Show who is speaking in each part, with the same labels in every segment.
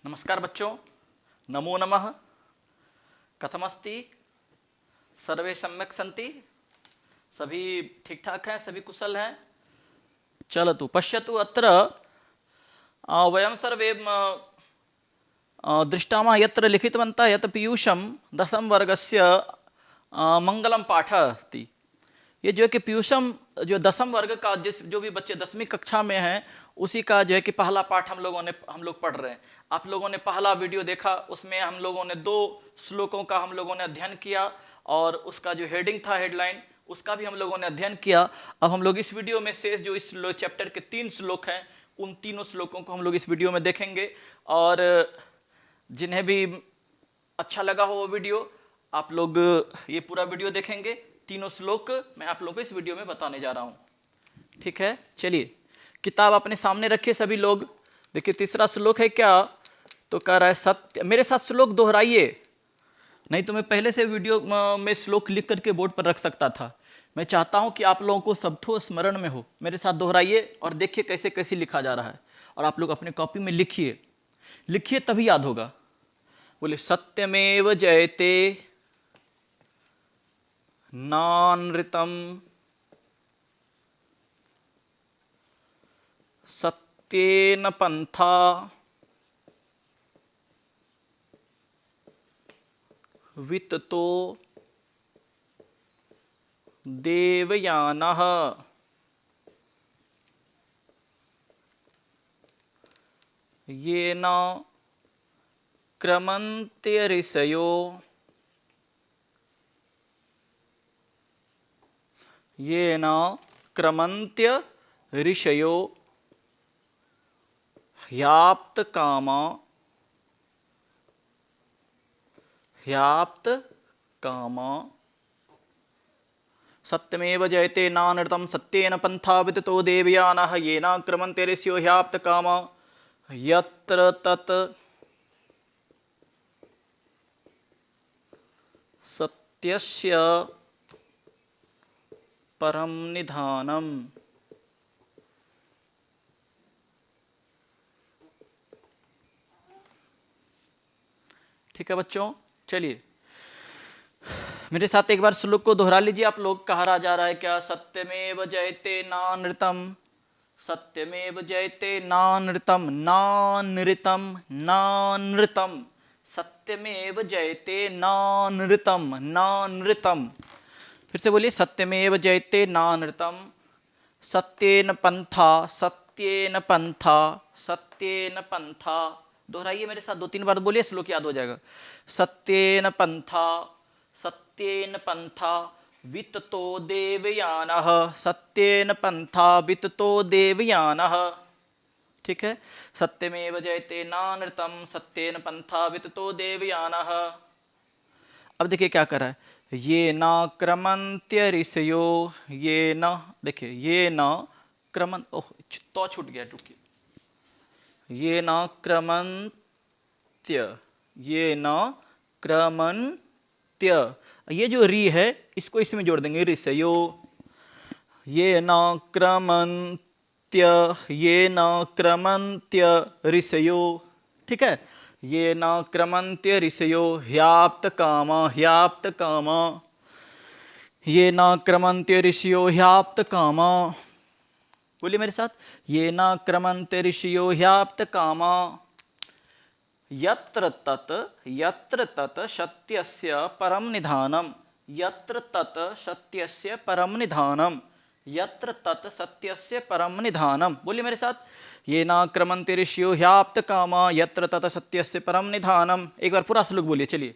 Speaker 1: नमस्कार बच्चों, नमो नमः। कथमस्ति? सर्वे सम्यक् सन्ति? सभी ठीक ठाक हैं, सभी कुशल हैं? चलतु पश्यतु अत्र वयं सर्वे दृष्टामः यत्र लिखितवन्तः यत् पीयूषं दशमवर्गस्य मङ्गलं पाठः अस्ति। ये जो है कि पीयूषम जो 10वीं वर्ग का जो भी बच्चे 10वीं कक्षा में हैं उसी का जो है कि पहला पाठ हम लोग पढ़ रहे हैं। आप लोगों ने पहला वीडियो देखा, उसमें हम लोगों ने 2 श्लोकों का हम लोगों ने अध्ययन किया और उसका जो हेडिंग था, हेडलाइन, उसका भी हम लोगों ने अध्ययन किया। अब हम लोग इस वीडियो में शेष जो इस चैप्टर के 3 श्लोक हैं उन तीनों श्लोकों को हम लोग इस वीडियो में देखेंगे। और जिन्हें भी अच्छा लगा हो वो वीडियो, आप लोग ये पूरा वीडियो देखेंगे। तीनों श्लोक मैं आप लोगों को इस वीडियो में बताने जा रहा हूं, ठीक है। चलिए, किताब अपने सामने रखिए सभी लोग। देखिए, तीसरा श्लोक है क्या, तो कह रहा है सत्य। मेरे साथ श्लोक दोहराइए, नहीं तो मैं पहले से वीडियो में श्लोक लिख करके बोर्ड पर रख सकता था। मैं चाहता हूं कि आप लोगों को सब ठो स्मरण में हो। मेरे साथ दोहराइए और देखिए कैसे कैसे लिखा जा रहा है, और आप लोग अपने कॉपी में लिखिए तभी याद होगा। बोले, सत्यमेव जयते नानृतम सत्येन पंथा विततो देवयानः। येन क्रमन्ते ऋषयो येन क्रमन्त्य ऋषयो ह्याप्तकामा सत्यमेव जयते नानृतं सत्येन पंथा विततो देवयानः। येन क्रमन्ते ऋषयो ह्याप्तकामा यत्र तत् सत्यस्य परम निधानम। ठीक है बच्चों, चलिए मेरे साथ एक बार श्लोक को दोहरा लीजिए आप लोग। कहा जा रहा है क्या, सत्यमेव जयते नानृतम, सत्यमेव जयते नानृतम, नानृतम नानृतम, सत्यमेव जयते नानृतम नानृतम। फिर से बोलिए, सत्यमेव जयते नानृतम सत्येन पंथा सत्येन पंथा सत्येन पंथा। दोहराइए मेरे साथ 2-3 बार बोलिए, श्लोक याद हो जाएगा। सत्येन पंथा सत्येन पंथा विततो देवयानः, सत्येन पंथा विततो देवयानः। ठीक है, सत्यमेव जयते नानृतम सत्येन पंथा विततो देवयानः। अब देखिए क्या कर रहा है, ये न क्रमन्त्य ऋषयो, ये न, देखिए ये न क्रमन, ओह तो छूट गया, रुकिए। ये न क्रमन्त्य, ये न क्रमन्त्य, ये जो री है इसको इसमें जोड़ देंगे, ऋषयो। ये न क्रमन्त्य, ये न क्रमन्त्य ऋषयो। ठीक है, ये न क्रमन्त्य ऋषयो ह्याप्त कामा, ह्याप्त कामा, ये न क्रमन्त्य ऋषयो ह्याप्त कामा। बोलिए मेरे साथ, ये न क्रमन्त्य ऋषयो ह्याप्त कामा यत्र तत् सत्यस्य परम निधानम, यत्र तत् सत्यस्य परम निधानम, यत्र तत् सत्यस्य परम निधानम। बोलिए मेरे साथ, ये न क्रमन्ते ऋषयो ह्याप्त कामा यत्र तत् सत्यस्य परम निधानम। एक बार पूरा श्लोक बोलिए, चलिए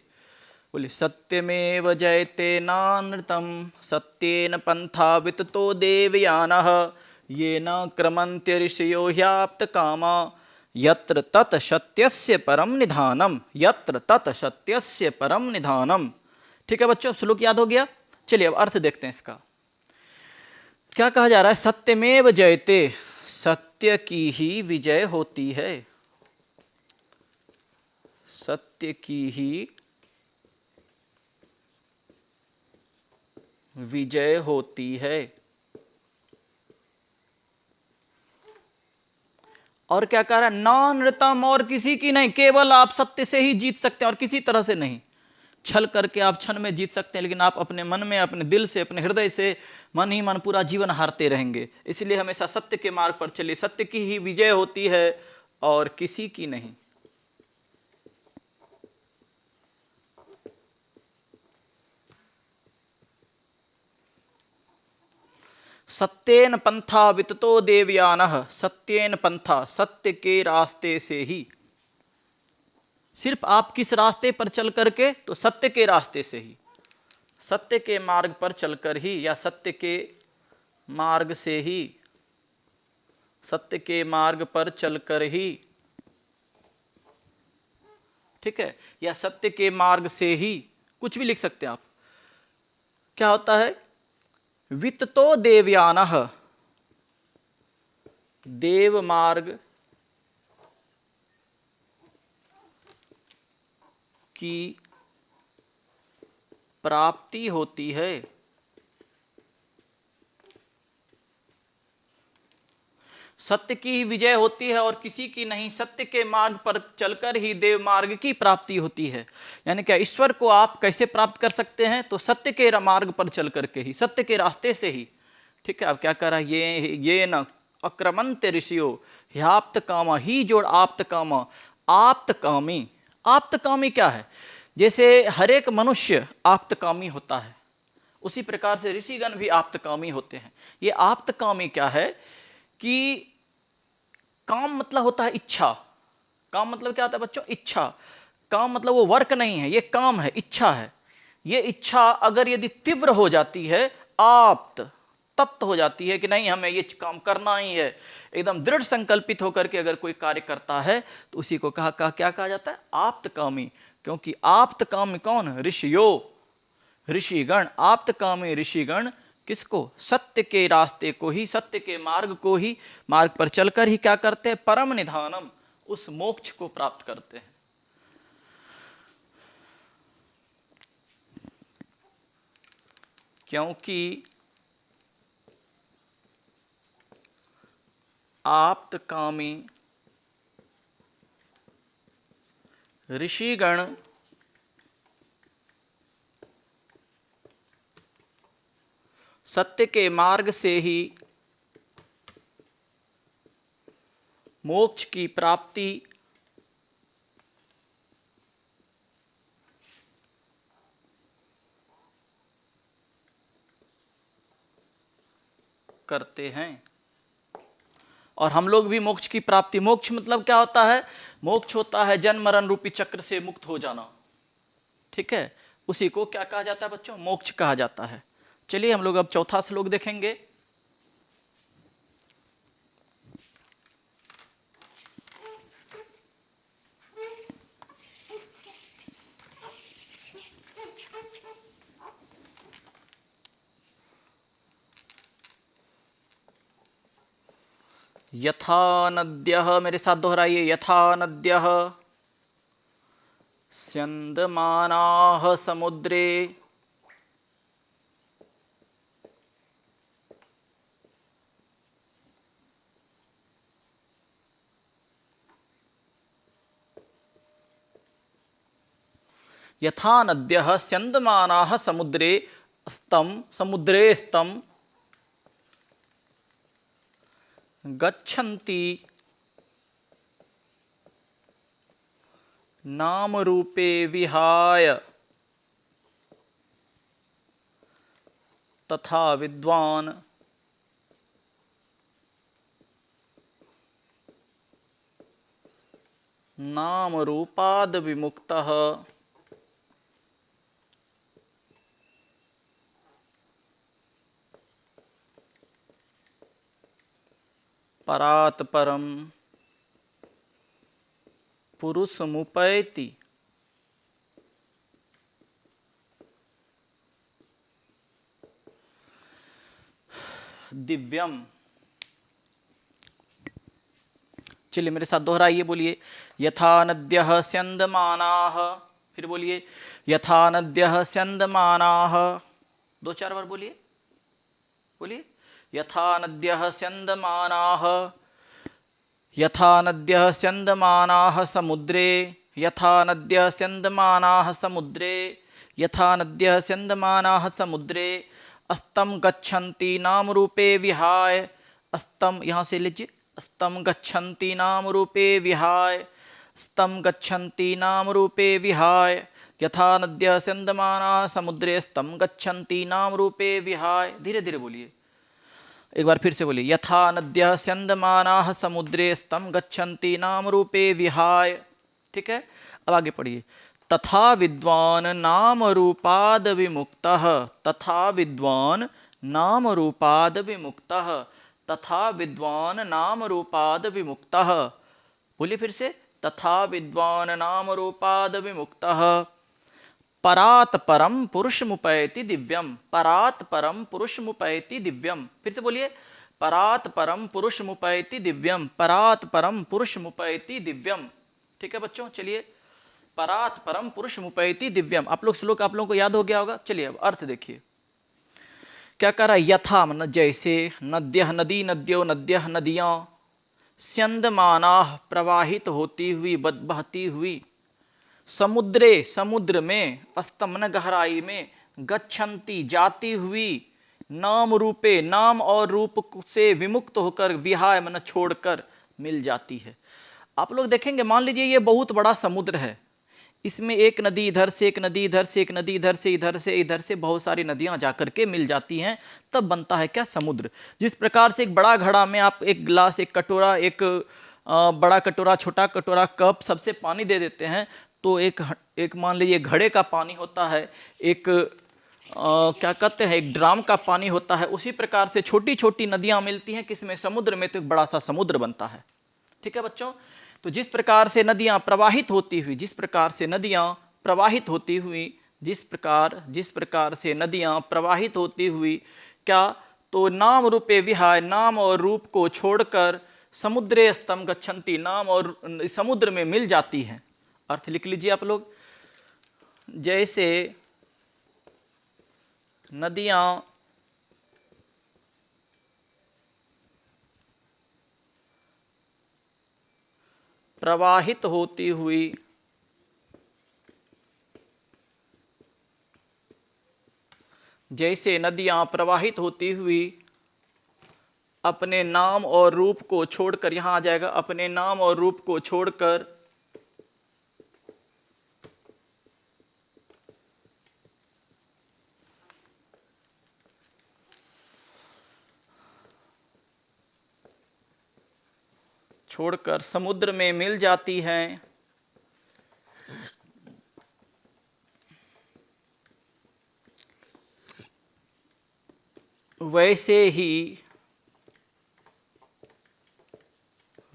Speaker 1: बोलिए। सत्यमेव जयते नानृतं सत्येन पंथा विततो देवयानः, ये न क्रमन्ते ऋषयो ह्याप्त कामा यत्र तत् सत्यस्य परम निधानम, यत्र तत् सत्यस्य परम निधानम। ठीक है बच्चों, श्लोक याद हो गया। चलिए अब अर्थ देखते हैं इसका। क्या कहा जा रहा है, सत्यमेव जयते, सत्य की ही विजय होती है, सत्य की ही विजय होती है। और क्या कह रहा है, नानृतम, और किसी की नहीं, केवल आप सत्य से ही जीत सकते हैं और किसी तरह से नहीं। छल करके आप क्षण में जीत सकते हैं, लेकिन आप अपने मन में, अपने दिल से, अपने हृदय से मन ही मन पूरा जीवन हारते रहेंगे। इसलिए हमेशा सत्य के मार्ग पर चलिए, सत्य की ही विजय होती है और किसी की नहीं। सत्येन पंथा विततो देवयानः, सत्येन पंथा, सत्य के रास्ते से ही। सिर्फ आप किस रास्ते पर चल करके, तो सत्य के रास्ते से ही, सत्य के मार्ग पर चलकर ही, या सत्य के मार्ग से ही, सत्य के मार्ग पर चलकर ही, ठीक है, या सत्य के मार्ग से ही, कुछ भी लिख सकते हैं आप। क्या होता है, वित्तो देवयानः, देव मार्ग की प्राप्ति होती है। सत्य की विजय होती है और किसी की नहीं। सत्य के मार्ग पर चलकर ही देव मार्ग की प्राप्ति होती है। यानी क्या, ईश्वर को आप कैसे प्राप्त कर सकते हैं, तो सत्य के मार्ग पर चल करके ही, सत्य के रास्ते से ही। ठीक है, अब क्या कर रहा है, ये न अक्रमंत ऋषियों ह्याप्त कामा, ही जोड़ आप्त कामा, आप्तकामी। आप्तकामी क्या है, जैसे हर एक मनुष्य आप्तकामी होता है, उसी प्रकार से ऋषिगण भी आप्तकामी होते हैं। ये आप्तकामी क्या है कि काम मतलब होता है इच्छा। काम मतलब क्या होता है बच्चों, इच्छा। काम मतलब वो वर्क नहीं है, ये काम है, इच्छा है। ये इच्छा अगर यदि तीव्र हो जाती है, आप्त, तप्त हो जाती है कि नहीं हमें ये काम करना ही है, एकदम दृढ़ संकल्पित होकर के अगर कोई कार्य करता है, तो उसी को क्या कहा जाता है, आप्तकामी। क्योंकि आप्तकामी कौन, ऋषियों, ऋषिगण। आप्तकामी ऋषिगण किसको, सत्य के रास्ते को ही, सत्य के मार्ग को ही, मार्ग पर चलकर ही क्या करते हैं, परम निधानम, उस मोक्ष को प्राप्त करते हैं। क्योंकि आप्तकामी ऋषिगण सत्य के मार्ग से ही मोक्ष की प्राप्ति करते हैं। और हम लोग भी मोक्ष की प्राप्ति, मोक्ष मतलब क्या होता है, मोक्ष होता है जन्म मरण रूपी चक्र से मुक्त हो जाना। ठीक है, उसी को क्या कहा जाता है बच्चों, मोक्ष कहा जाता है। चलिए हम लोग अब चौथा श्लोक देखेंगे। यथा नद्यः, मेरे साथ दोहराइए, यथा नद्यः स्यन्दमानाः समुद्रे यथा नद्यः स्यन्दमानाः समुद्रे स्तं गच्छन्ति नाम रूपे विहाय तथा विद्वान नाम रूपाद विमुक्तः परात् परम पुरुषमुपैति। दिव्यम। चलिए मेरे साथ दोहराइए, बोलिए, यथा नद्यः स्यन्दमानाः, फिर बोलिए, यथा नद्यः स्यन्दमानाः, दो चार बार बोलिए, बोलिए, यथा नद्यः स्यन्दमानाः यथा नद्यः स्यन्दमानाः समुद्रे, यथा नद्यः स्यन्दमानाः समुद्रे, यथा नद्यः स्यन्दमानाः समुद्रे, अस्तं गच्छन्ति नाम रूपे विहाय। अस्तं यहाँ से लीजिए, अस्तं गच्छन्ति नाम रूपे विहाय, अस्तं गच्छन्ति नाम रूपे विहाय। यथा नद्यः स्यन्दमानाः समुद्रे, अस्तं गच्छन्ति नाम रूपे विहाय। धीरे धीरे बोलिए, एक बार फिर से बोलिए, यथा नद्यः स्यन्दमानाः समुद्रे, अस्तं गच्छन्ति नाम रूपे विहाय। ठीक है, अब आगे पढ़िए। तथा विद्वान नाम रूपाद विमुक्तः, तथा विद्वान नाम रूपाद विमुक्तः, तथा विद्वान नाम रूपाद विमुक्तः। बोलिए फिर से, तथा विद्वान नाम रूपाद विमुक्तः। परात परम पुरुषमुपैति दिव्यम, परात परम पुरुषमुपैति दिव्यम। फिर से बोलिए, परात परम पुरुषमुपैति दिव्यम, परात परम पुरुषमुपैति दिव्यम। ठीक है बच्चों, चलिए, परात परम पुरुषमुपैति दिव्यम। आप लोग श्लोक आप लोगों को याद हो गया होगा। चलिए अब अर्थ देखिए, क्या कह रहा है। यथा मन जैसे, नद्यः नदी नद्यो नद्यः नदियाँ, स्यन्दमानाः प्रवाहित होती हुई बहती हुई, समुद्रे समुद्र में, अस्तमन गहराई में, गच्छन्ति जाती हुई, नाम रूपे नाम और रूप से विमुक्त होकर, विहाय मन छोड़कर मिल जाती है। आप लोग देखेंगे, मान लीजिए ये बहुत बड़ा समुद्र है, इसमें एक नदी इधर से, एक नदी इधर से, एक नदी इधर से, इधर से बहुत सारी नदियां जाकर के मिल जाती हैं, तब बनता है क्या, समुद्र। जिस प्रकार से एक बड़ा घड़ा में आप एक गिलास, एक कटोरा, एक बड़ा कटोरा, छोटा कटोरा, कप सबसे पानी दे देते हैं, तो एक मान लीजिए घड़े का पानी होता है, एक क्या कहते हैं, एक ड्राम का पानी होता है। उसी प्रकार से छोटी छोटी नदियां मिलती हैं किसमें, समुद्र में, तो एक बड़ा सा समुद्र बनता है। ठीक है बच्चों, तो जिस प्रकार से नदियां प्रवाहित होती हुई, जिस प्रकार से नदियां प्रवाहित होती हुई, जिस प्रकार से नदियां प्रवाहित होती हुई, क्या, तो नाम रूपे विहाय, नाम और रूप को छोड़कर, समुद्रे स्तम गच्छन्ति, नाम और समुद्र में मिल जाती हैं। अर्थ लिख लीजिए आप लोग, जैसे नदियां प्रवाहित होती हुई जैसे नदियां प्रवाहित होती हुई अपने नाम और रूप को छोड़कर, यहां आ जाएगा, अपने नाम और रूप को छोड़कर समुद्र में मिल जाती हैं। वैसे ही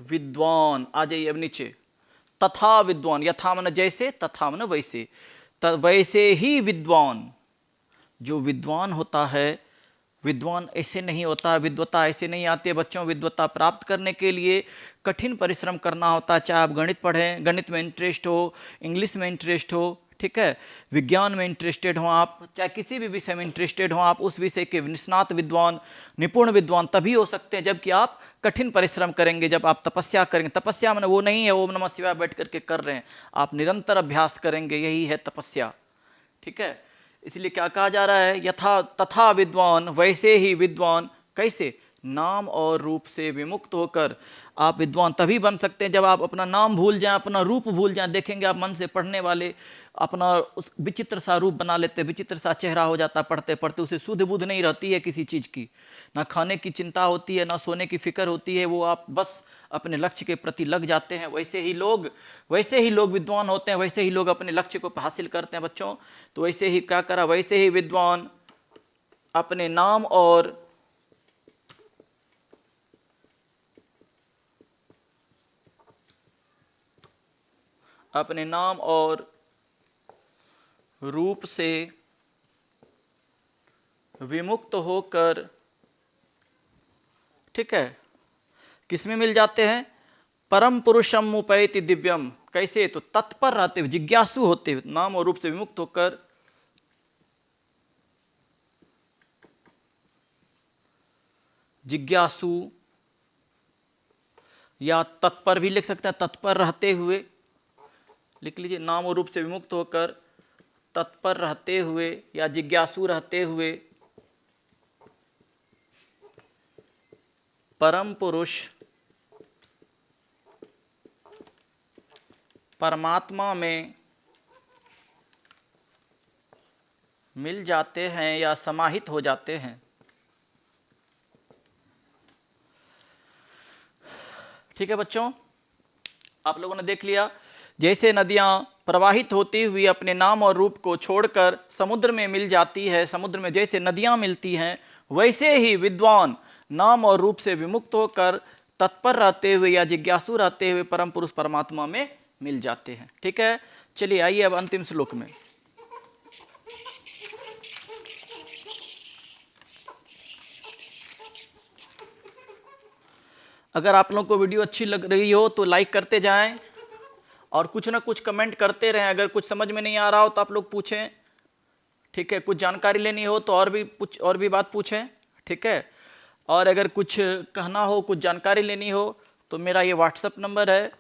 Speaker 1: विद्वान, आ जाइए अब नीचे, तथा विद्वान, यथा मन जैसे, तथा मन वैसे, वैसे ही विद्वान, जो विद्वान होता है, विद्वान ऐसे नहीं होता है, विद्वता ऐसे नहीं आती है बच्चों। विद्वता प्राप्त करने के लिए कठिन परिश्रम करना होता है, चाहे आप गणित पढ़ें, गणित में इंटरेस्ट हो, इंग्लिश में इंटरेस्ट हो, ठीक है, विज्ञान में इंटरेस्टेड हो आप, चाहे किसी भी विषय में इंटरेस्टेड हो आप, उस विषय के निष्णात विद्वान, निपुण विद्वान तभी हो सकते हैं जबकि आप कठिन परिश्रम करेंगे, जब आप तपस्या करेंगे। तपस्या में वो नहीं है ओम नमः शिवाय बैठ करके कर रहे हैं, आप निरंतर अभ्यास करेंगे, यही है तपस्या। ठीक है, इसलिए क्या कहा जा रहा है, यथा तथा विद्वान, वैसे ही विद्वान, कैसे, नाम और रूप से विमुक्त होकर। आप विद्वान तभी बन सकते हैं जब आप अपना नाम भूल जाएं, अपना रूप भूल जाएं। देखेंगे आप मन से पढ़ने वाले अपना उस विचित्र सा रूप बना लेते, विचित्र सा चेहरा हो जाता, पढ़ते पढ़ते उसे सुध बुध नहीं रहती है किसी चीज़ की, ना खाने की चिंता होती है, ना सोने की फिक्र होती है, वो आप बस अपने लक्ष्य के प्रति लग जाते हैं। वैसे ही लोग विद्वान होते हैं, वैसे ही लोग अपने लक्ष्य को हासिल करते हैं बच्चों। तो वैसे ही क्या करा, वैसे ही विद्वान अपने नाम और रूप से विमुक्त होकर, ठीक है, किसमें मिल जाते हैं, परम पुरुषम उपैति दिव्यम। कैसे, तो तत्पर रहते हुए, जिज्ञासु होते हुए, नाम और रूप से विमुक्त होकर जिज्ञासु या तत्पर भी लिख सकते हैं, तत्पर रहते हुए लिख लीजिए, नाम और रूप से विमुक्त होकर, तत्पर रहते हुए या जिज्ञासु रहते हुए, परम पुरुष परमात्मा में मिल जाते हैं या समाहित हो जाते हैं। ठीक है बच्चों, आप लोगों ने देख लिया, जैसे नदियां प्रवाहित होती हुई अपने नाम और रूप को छोड़कर समुद्र में मिल जाती है, समुद्र में जैसे नदियां मिलती हैं, वैसे ही विद्वान नाम और रूप से विमुक्त होकर तत्पर रहते हुए या जिज्ञासु रहते हुए परम पुरुष परमात्मा में मिल जाते हैं। ठीक है, चलिए आइए अब अंतिम श्लोक में। अगर आप लोगों को वीडियो अच्छी लग रही हो तो लाइक करते जाएं और कुछ ना कुछ कमेंट करते रहें। अगर कुछ समझ में नहीं आ रहा हो तो आप लोग पूछें। ठीक है, कुछ जानकारी लेनी हो तो और भी बात पूछें। ठीक है, और अगर कुछ कहना हो, कुछ जानकारी लेनी हो तो मेरा ये व्हाट्सएप नंबर है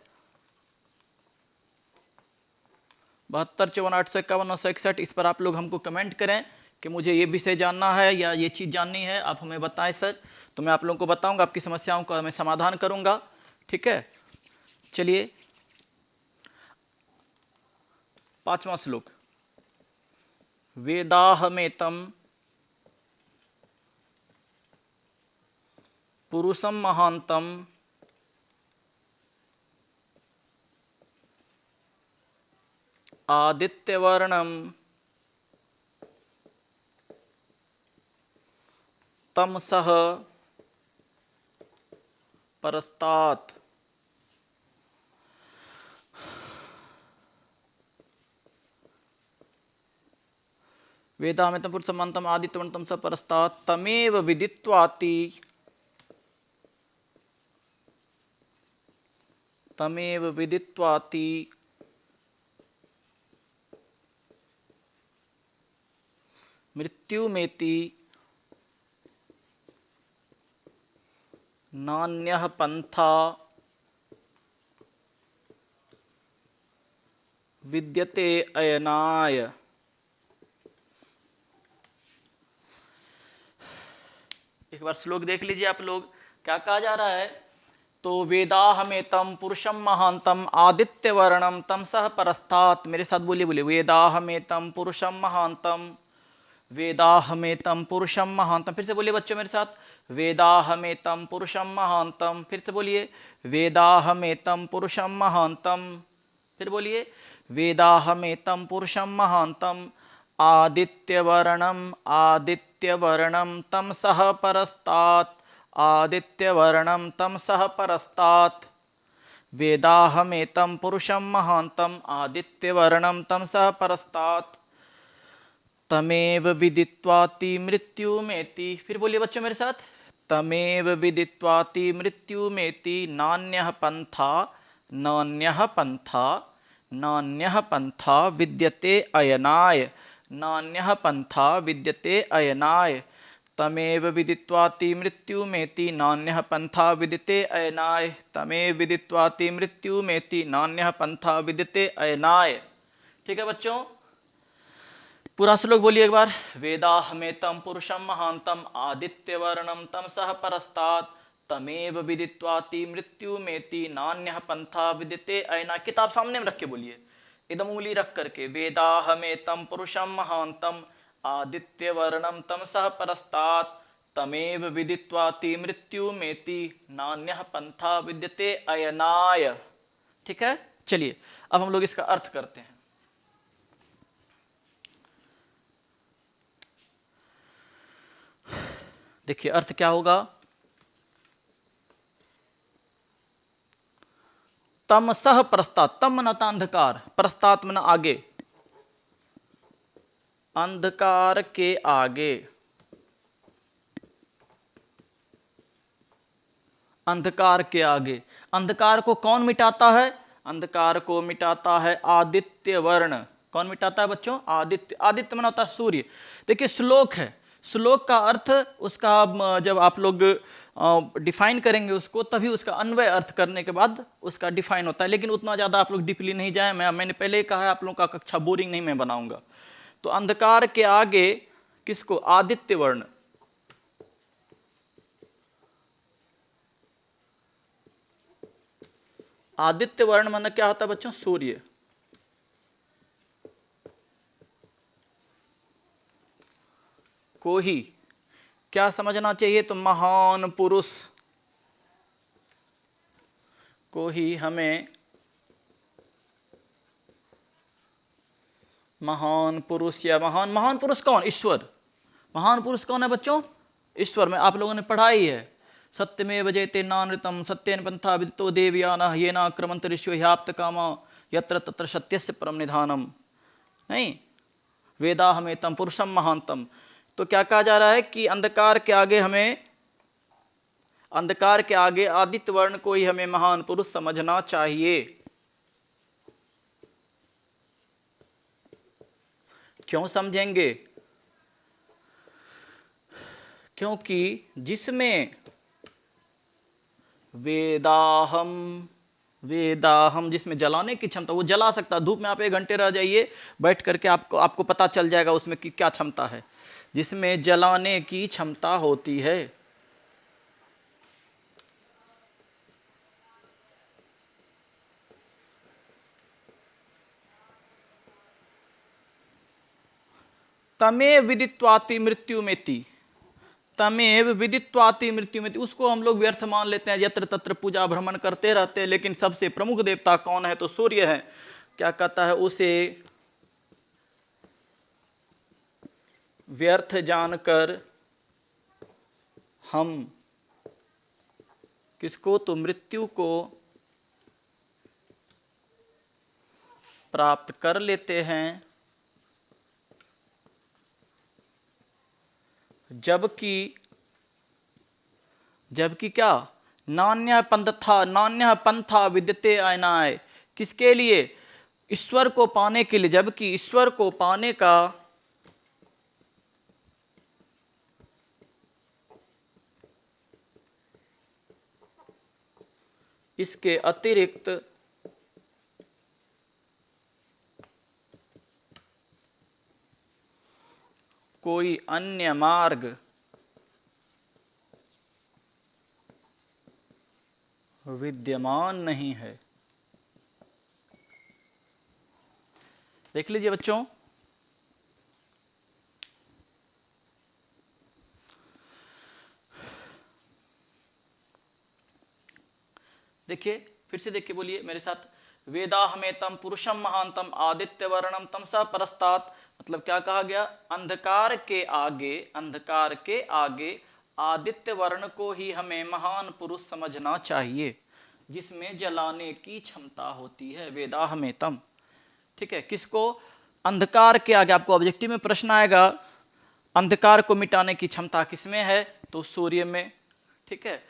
Speaker 1: 7254811961। इस पर आप लोग हमको कमेंट करें कि मुझे ये विषय जानना है या ये चीज़ जाननी है, आप हमें बताएं सर, तो मैं आप लोगों को बताऊंगा, आपकी समस्याओं का मैं समाधान करूंगा। ठीक है, चलिए 5वां श्लोक। वेदाहमेतं पुरुषं महान्तं आदित्यवर्णं तमसः परस्तात्। वेदाहमेतं पुरुषं महान्तं आदित्यवर्णं तमसः परस्तात् तमेव विदित्वाति मृत्युमेति नान्यः पंथा विद्यते अयनाय। एक बार श्लोक देख लीजिए आप लोग, क्या कहा जा रहा है। तो वेदाहमेतं पुरुषं महान्तं आदित्यवर्णं तमसः परस्तात्, मेरे साथ बोलिए, बोलिए, वेदाहमेतं पुरुषं महान्तं, वेदाहमेतं पुरुषं महान्तं। फिर से बोलिए बच्चों मेरे साथ, वेदाहमेतं पुरुषं महान्तं। फिर से बोलिए, वेदाहमेतं पुरुषं महान्तं। फिर बोलिए, वेदाहमेतं पुरुषं महान्तं आदित्यवर्णं तमसः परस्तात्, आदित्यवर्णं तमसः परस्तात्। वेदाहमेतं पुरुषं महान्तं आदित्यवर्णं तमसः परस्तात् तमेव विदित्वाति मृत्युमेति। फिर बोलिए बच्चों मेरे साथ, तमेव विदित्वाति मृत्युमेति नान्यः पंथा विद्यते अयनाय, नान्यः पंथा विद्यते अयनाय। तमेव विदित्वाति मृत्युमेति नान्यः पंथा विद्यते अयनाय, तमेव विदित्वाति मृत्युमेति नान्यः पंथा विद्यते अयनाय। ठीक है बच्चों, पूरा श्लोक बोलिए एक बार। वेदाहमेतं पुरुषं महान्तं आदित्यवर्णं तमसः परस्तात् तमेव विदित्वाति मृत्युमेति नान्यः पंथा विद्यते अयनाय। किताब सामने में रख के बोलिए, एकदम उंगली रख करके। वेदाहमेतं पुरुषं महान्तं आदित्यवर्णं तमसः परस्तात् तमेव विदित्वाति मृत्युमेति नान्यः पंथा विद्यते अयनाय। ठीक है, चलिए अब हम लोग इसका अर्थ करते हैं। देखिए अर्थ क्या होगा। तमसः परस्तात्, तम मनाता अंधकार, परस्तात् मना आगे, अंधकार के आगे, अंधकार के आगे। अंधकार को कौन मिटाता है? अंधकार को मिटाता है आदित्य वर्ण। कौन मिटाता है बच्चों? आदित्य। आदित्य मना होता है सूर्य। देखिए श्लोक है, श्लोक का अर्थ उसका जब आप लोग डिफाइन करेंगे उसको, तभी उसका अन्वय अर्थ करने के बाद उसका डिफाइन होता है। लेकिन उतना ज़्यादा आप लोग डीपली नहीं जाए, मैंने पहले ही कहा है आप लोगों का कक्षा बोरिंग नहीं मैं बनाऊंगा। तो अंधकार के आगे किसको? आदित्य वर्ण। आदित्य वर्ण माने क्या होता है बच्चों? सूर्य। को ही क्या समझना चाहिए? तो महान पुरुष को ही हमें, महान पुरुष या महान पुरुष कौन? ईश्वर। महान पुरुष कौन है बच्चों? ईश्वर। में आप लोगों ने पढ़ा ही है, सत्यमेव जयते नानृतम सत्येन पंथा विदितो देवयानः येन क्रमन्त ऋषयो ह्याप्त कामा यत्र तत्र सत्यस्य परम निधानम। नहीं, वेदाहमेतम पुरुषम महानतम। तो क्या कहा जा रहा है कि अंधकार के आगे हमें, अंधकार के आगे आदित्य वर्ण को ही हमें महान पुरुष समझना चाहिए। क्यों समझेंगे? क्योंकि जिसमें वेदाहम जिसमें जलाने की क्षमता, वो जला सकता। धूप में आप 1 घंटे रह जाइए बैठ करके, आपको पता चल जाएगा उसमें की क्या क्षमता है, जिसमें जलाने की क्षमता होती है। तमेव विदित्वाति मृत्युमेति, तमेव विदित्वाति मृत्युमेति, उसको हम लोग व्यर्थ मान लेते हैं, यत्र तत्र पूजा भ्रमण करते रहते हैं। लेकिन सबसे प्रमुख देवता कौन है? तो सूर्य है। क्या कहता है? उसे व्यर्थ जानकर हम किसको? तो मृत्यु को प्राप्त कर लेते हैं, जबकि क्या? नान्यः पंथा विद्यते अयनाय। किसके लिए? ईश्वर को पाने के लिए। जबकि ईश्वर को पाने का इसके अतिरिक्त कोई अन्य मार्ग विद्यमान नहीं है। देख लीजिए बच्चों, देखिए फिर से देखिए, बोलिए मेरे साथ। वेदाहमेतम पुरुषम महांतम आदित्य वर्णम तमसा परस्तात्। मतलब क्या कहा गया? अंधकार के आगे आदित्य वर्ण को ही हमें महान पुरुष समझना चाहिए, जिसमें जलाने की क्षमता होती है। वेदाहमेतम, ठीक है। किसको? अंधकार के आगे। आपको ऑब्जेक्टिव में प्रश्न आएगा, अंधकार को मिटाने की क्षमता किसमें है? तो सूर्य में, ठीक है।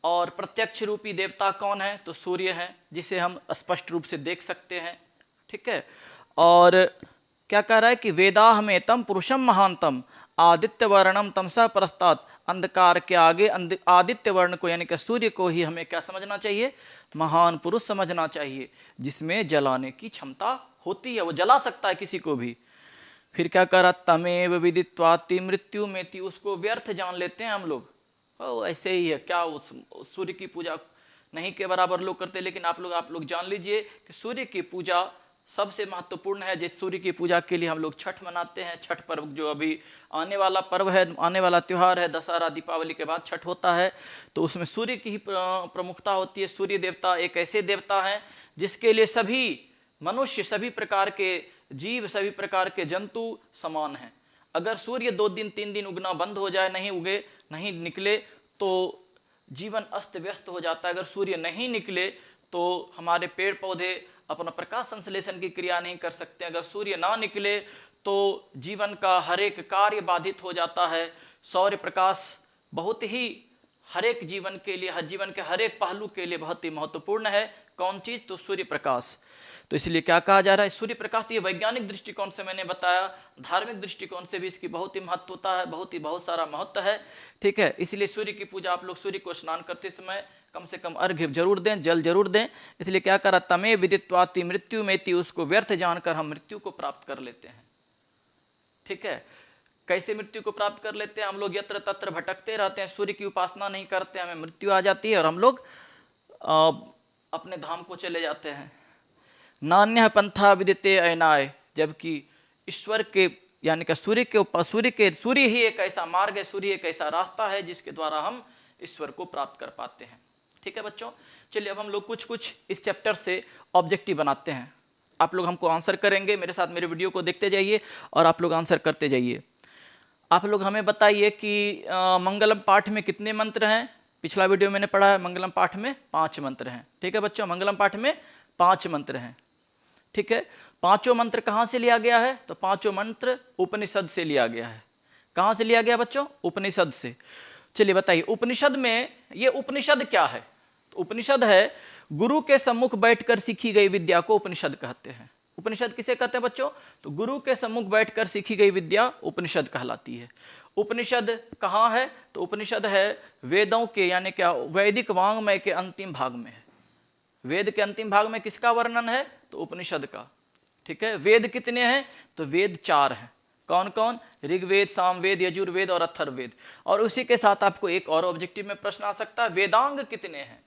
Speaker 1: और प्रत्यक्ष रूपी देवता कौन है? तो सूर्य है, जिसे हम स्पष्ट रूप से देख सकते हैं, ठीक है। और क्या कह रहा है कि वेदाहमेतम पुरुषम महानतम आदित्य वर्णम तमसा परस्तात्। अंधकार के आगे आदित्य वर्ण को यानी कि सूर्य को ही हमें क्या समझना चाहिए? महान पुरुष समझना चाहिए, जिसमें जलाने की क्षमता होती है, वो जला सकता है किसी को भी। फिर क्या कह रहा? तमेव विदित्वाति मृत्युमेति, उसको व्यर्थ जान लेते हैं हम लोग। ऐसे ही है क्या? सूर्य की पूजा नहीं के बराबर लोग करते। लेकिन आप लोग जान लीजिए कि सूर्य की पूजा सबसे महत्वपूर्ण है। जिस सूर्य की पूजा के लिए हम लोग छठ मनाते हैं। छठ पर्व जो अभी आने वाला पर्व है, आने वाला त्यौहार है, दशहरा दीपावली के बाद छठ होता है, तो उसमें सूर्य की ही प्रमुखता होती है। सूर्य देवता एक ऐसे देवता हैं जिसके लिए सभी मनुष्य, सभी प्रकार के जीव, सभी प्रकार के जंतु समान हैं। अगर सूर्य 2 दिन 3 दिन उगना बंद हो जाए, नहीं उगे, नहीं निकले, तो जीवन अस्त व्यस्त हो जाता है। अगर सूर्य नहीं निकले तो हमारे पेड़ पौधे अपना प्रकाश संश्लेषण की क्रिया नहीं कर सकते। अगर सूर्य ना निकले तो जीवन का हर एक कार्य बाधित हो जाता है। सौर्य प्रकाश बहुत ही हर एक जीवन के लिए, हर जीवन के हर एक पहलू के लिए बहुत ही महत्वपूर्ण है। कौन चीज? तो सूर्य प्रकाश। तो इसलिए क्या कहा जा रहा है? सूर्य प्रकाश। तो ये वैज्ञानिक दृष्टिकोण से मैंने बताया, धार्मिक दृष्टिकोण से भी इसकी बहुत ही महत्वता है, बहुत सारा महत्व है। ठीक है, इसलिए सूर्य की पूजा आप लोग सूर्य को स्नान करते समय कम से कम अर्घ्य जरूर दें, जल जरूर दें। इसलिए क्या करा? तमे विदित्वाति मृत्यु मेति, उसको व्यर्थ जानकर हम मृत्यु को प्राप्त कर लेते हैं। ठीक है, कैसे मृत्यु को प्राप्त कर लेते हैं? हम लोग यत्र तत्र भटकते रहते हैं, सूर्य की उपासना नहीं करते, हमें मृत्यु आ जाती है और हम लोग अपने धाम को चले जाते हैं। नान्य पंथा विदिते अयनाय, जबकि ईश्वर के यानी कि सूर्य ही एक ऐसा मार्ग है, सूर्य एक ऐसा रास्ता है जिसके द्वारा हम ईश्वर को प्राप्त कर पाते हैं। ठीक है बच्चों, चलिए अब हम लोग कुछ इस चैप्टर से ऑब्जेक्टिव बनाते हैं। आप लोग हमको आंसर करेंगे, मेरे साथ मेरे वीडियो को देखते जाइए और आप लोग आंसर करते जाइए। आप लोग हमें बताइए कि मंगलम पाठ में कितने मंत्र हैं? पिछला वीडियो मैंने पढ़ा है, मंगलम पाठ में 5 मंत्र हैं। ठीक है बच्चों, मंगलम पाठ में 5 मंत्र हैं। ठीक है, पांचों मंत्र कहाँ से लिया गया है? तो पांचों मंत्र उपनिषद से लिया गया है। कहाँ से लिया गया बच्चों? उपनिषद से। चलिए बताइए, उपनिषद में ये उपनिषद क्या है? तो उपनिषद है गुरु के सम्मुख बैठकर सीखी गई विद्या को उपनिषद कहते हैं। उपनिषद किसे कहते हैं बच्चों? तो गुरु के सम्मुख बैठकर सीखी गई विद्या उपनिषद कहलाती है। उपनिषद कहाँ है? तो उपनिषद है वेदों के यानी क्या वैदिक वांग्मय के अंतिम भाग में है। वेद के अंतिम भाग में किसका वर्णन है? तो उपनिषद का। ठीक है, वेद कितने हैं? तो वेद 4 हैं। कौन कौन? ऋग्वेद, सामवेद, यजुर्वेद और अथर्ववेद। और उसी के साथ आपको एक और ऑब्जेक्टिव में प्रश्न आ सकता है, वेदांग कितने हैं?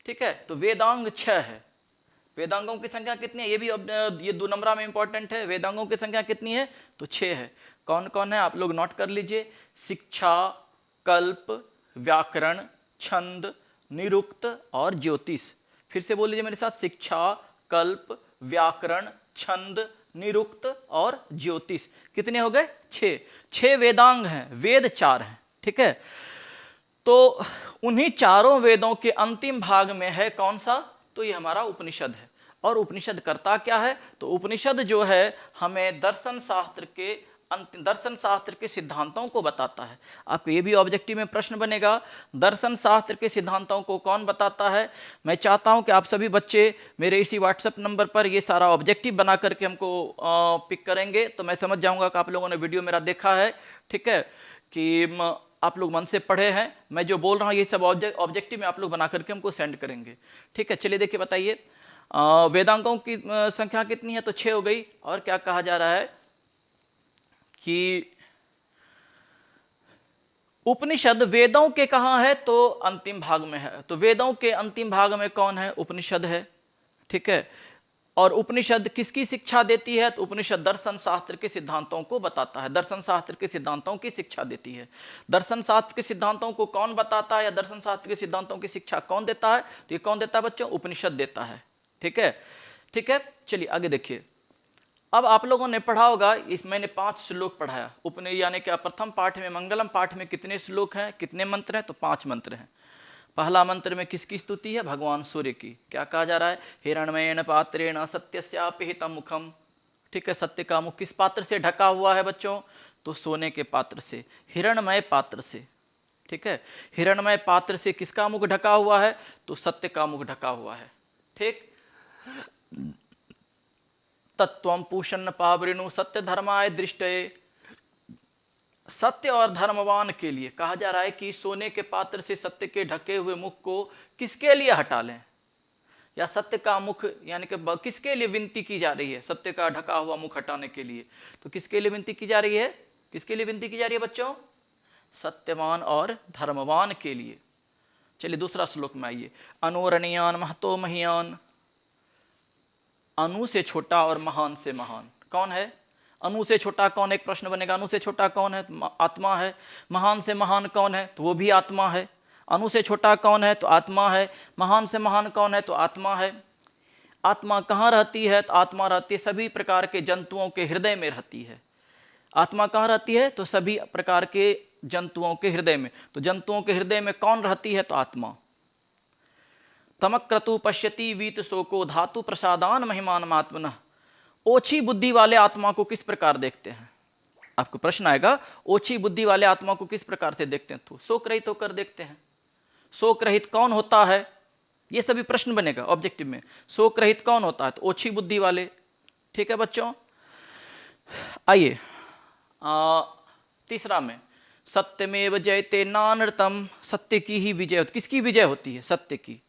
Speaker 1: ठीक है, तो वेदांग 6 है। वेदांगों की संख्या कितनी है? ये 2 नंबर में इंपॉर्टेंट है। वेदांगों की संख्या कितनी है? तो 6 है। कौन कौन है? आप लोग नोट कर लीजिए। शिक्षा, कल्प, व्याकरण, छंद, निरुक्त और ज्योतिष। फिर से बोल लीजिए मेरे साथ, शिक्षा, कल्प, व्याकरण, छंद, निरुक्त और ज्योतिष। कितने हो गए? 6 वेदांग हैं, वेद 4 हैं। ठीक है, तो उन्हीं चारों वेदों के अंतिम भाग में है कौन सा? तो ये हमारा उपनिषद है। और उपनिषद करता क्या है? तो उपनिषद जो है हमें दर्शन शास्त्र के सिद्धांतों को बताता है। आपको ये भी ऑब्जेक्टिव में प्रश्न बनेगा, दर्शन शास्त्र के सिद्धांतों को कौन बताता है? मैं चाहता हूं कि आप सभी बच्चे मेरे इसी व्हाट्सएप नंबर पर ये सारा ऑब्जेक्टिव बना करके हमको पिक करेंगे, तो मैं समझ जाऊंगा कि आप लोगों ने वीडियो मेरा देखा है। ठीक है, कि आप लोग मन से पढ़े हैं। मैं जो बोल रहा हूँ ये सब ऑब्जेक्टिव में आप लोग बना करके हमको सेंड करेंगे। ठीक है, चलिए देखिए बताइए, वेदांगों की संख्या कितनी है? तो 6 हो गई। और क्या कहा जा रहा है कि उपनिषद वेदों के कहाँ है? तो अंतिम भाग में है। तो वेदों के अंतिम भाग में कौन है? उपनिषद है। ठीक है, और उपनिषद किसकी शिक्षा देती है? तो उपनिषद दर्शन शास्त्र के सिद्धांतों को बताता है, दर्शन शास्त्र के सिद्धांतों की शिक्षा देती है। दर्शन शास्त्र के सिद्धांतों को कौन बताता है या दर्शन शास्त्र के सिद्धांतों की शिक्षा कौन देता है? तो ये कौन देता है बच्चों? उपनिषद देता है। ठीक है, ठीक है, चलिए आगे देखिए। अब आप लोगों ने पढ़ा होगा, इस मैंने 5 श्लोक पढ़ाया यानी कि प्रथम पाठ में मंगलम पाठ में कितने श्लोक हैं, कितने मंत्र हैं? तो 5 मंत्र हैं। पहला मंत्र में किसकी स्तुति है? भगवान सूर्य की। क्या कहा जा रहा है? हिरण्मयेन पात्रेण सत्यस्यापिहितं मुखम। ठीक है, सत्य का मुख किस पात्र से ढका हुआ है बच्चों? तो सोने के पात्र से, हिरणमय पात्र से। ठीक है, हिरणमय पात्र से किसका मुख ढका हुआ है? तो सत्य का मुख ढका हुआ है। ठीक, तत्वं पूषन्न पावृणु सत्य धर्माय दृष्टये। सत्य और धर्मवान के लिए कहा जा रहा है कि सोने के पात्र से सत्य के ढके हुए मुख को किसके लिए हटा लें, या सत्य का मुख यानी कि किसके लिए विनती की जा रही है? सत्य का ढका हुआ मुख हटाने के लिए। तो किसके लिए विनती की जा रही है? किसके लिए विनती की जा रही है बच्चों? सत्यवान और धर्मवान के लिए। चलिए दूसरा श्लोक में आइए। अनुरणीयान महतो महियान। अनु से छोटा और महान से महान कौन है? अनु से छोटा कौन? एक प्रश्न बनेगा, अनु से छोटा कौन है? आत्मा है। महान से महान कौन है? तो वो भी आत्मा है। अनु से छोटा कौन है? तो आत्मा है। महान से महान कौन है? तो आत्मा है। आत्मा कहाँ रहती है? तो आत्मा रहती है सभी प्रकार के जंतुओं के हृदय में रहती है। आत्मा कहाँ रहती है? तो सभी प्रकार के जंतुओं के हृदय में। तो जंतुओं के हृदय में कौन रहती है? तो आत्मा। तमक्रतु पश्यति वीत शोको धातु प्रसादान महिमान आत्मनः। ओछी बुद्धि वाले आत्मा को किस प्रकार देखते हैं? आपको प्रश्न आएगा, ओछी बुद्धि वाले आत्मा को किस प्रकार से देखते हैं? तो शोक रहित होकर देखते हैं। शोक रहित कौन होता है, ये सभी प्रश्न बनेगा ऑब्जेक्टिव में। शोक रहित कौन होता है, तो ओछी बुद्धि वाले। ठीक है बच्चों, आइए तीसरा में, सत्यमेव जयते नानृतम, सत्य की ही विजय होती। किसकी विजय होती है, सत्य की।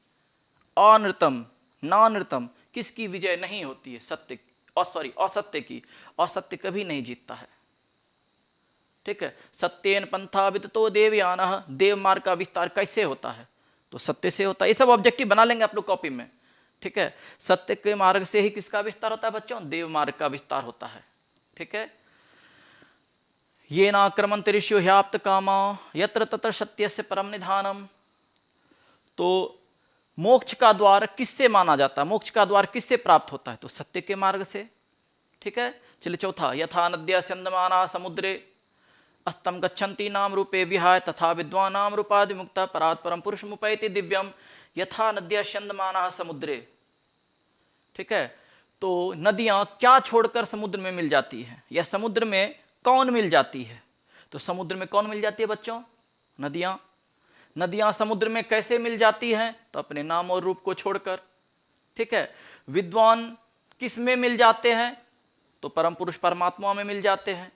Speaker 1: अनृतम, नानृतम, किसकी विजय नहीं होती है, सत्य, असत्य की। असत्य कभी नहीं जीतता है। ठीक है, सत्येन पंथा विदतो देवयानः, देव मार्ग का विस्तार कैसे होता है, तो सत्य से होता है। ये सब ऑब्जेक्टिव बना लेंगे आप लोग कॉपी में। ठीक है, सत्य के मार्ग से ही किसका विस्तार होता है बच्चों, देव मार्ग का विस्तार होता है। ठीक है, ये नाक्रमन्ति ऋषियो ह्याप्त कामा, यत्र तत्र सत्यस्य परम निधानम। तो मोक्ष का द्वार किससे माना जाता है, मोक्ष का द्वार किससे प्राप्त होता है, तो सत्य के मार्ग से। ठीक है, चलिए चौथा, यथा नद्या स्यन्दमाना समुद्रे अस्तम गच्छन्ति नाम रूपे विहाय, तथा विद्वान नाम रूपादि मुक्ता परात् परम पुरुषमुपैति दिव्यम, यथा नद्या स्यन्दमाना समुद्रे। ठीक है, तो नदियां क्या छोड़कर समुद्र में मिल जाती है, या समुद्र में कौन मिल जाती है, तो समुद्र में कौन मिल जाती है बच्चों, नदियां। नदियां समुद्र में कैसे मिल जाती हैं, तो अपने नाम और रूप को छोड़कर। ठीक है, विद्वान किस में मिल जाते हैं, तो परम पुरुष परमात्मा में मिल जाते हैं।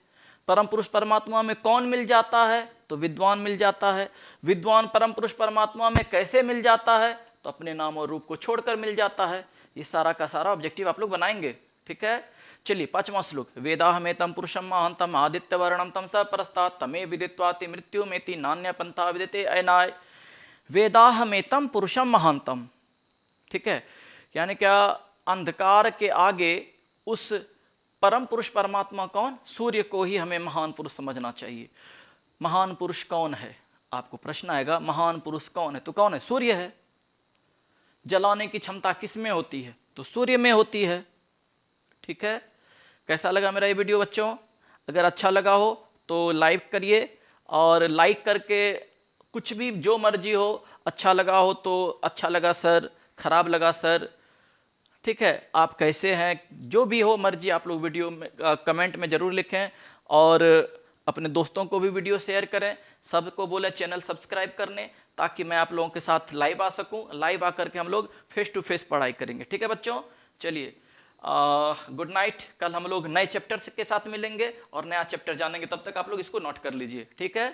Speaker 1: परम पुरुष परमात्मा में कौन मिल जाता है, तो विद्वान मिल जाता है। विद्वान परम पुरुष परमात्मा में कैसे मिल जाता है, तो अपने नाम और रूप को छोड़कर मिल जाता है। ये सारा का सारा ऑब्जेक्टिव आप लोग बनाएंगे। ठीक है, चलिए पांचवा श्लोक, वेदाहमे तम पुरुषम महांतम आदित्य वर्णम तम स परस्तात् तमे विदित्वाति मृत्यु मेति नान्य पंथा विदिते अयनाय। वेदाहमे तम पुरुषम महांतम। ठीक है, यानी क्या, अंधकार के आगे उस परम पुरुष परमात्मा कौन, सूर्य को ही हमें महान पुरुष समझना चाहिए। महान पुरुष कौन है, आपको प्रश्न आएगा, महान पुरुष कौन है, तो कौन है, सूर्य है। जलाने की क्षमता किस में होती है, तो सूर्य में होती है। ठीक है, कैसा लगा मेरा ये वीडियो बच्चों, अगर अच्छा लगा हो तो लाइक करिए, और लाइक करके कुछ भी जो मर्जी हो, अच्छा लगा हो तो अच्छा लगा सर, खराब लगा सर। ठीक है, आप कैसे हैं, जो भी हो मर्जी, आप लोग वीडियो में कमेंट में जरूर लिखें, और अपने दोस्तों को भी वीडियो शेयर करें। सबको बोले चैनल सब्सक्राइब करने, ताकि मैं आप लोगों के साथ लाइव आ सकूं। लाइव आकर के हम लोग फेस टू फेस पढ़ाई करेंगे। ठीक है बच्चों, चलिए गुड नाइट। कल हम लोग नए चैप्टर के साथ मिलेंगे और नया चैप्टर जानेंगे, तब तक आप लोग इसको नोट कर लीजिए। ठीक है।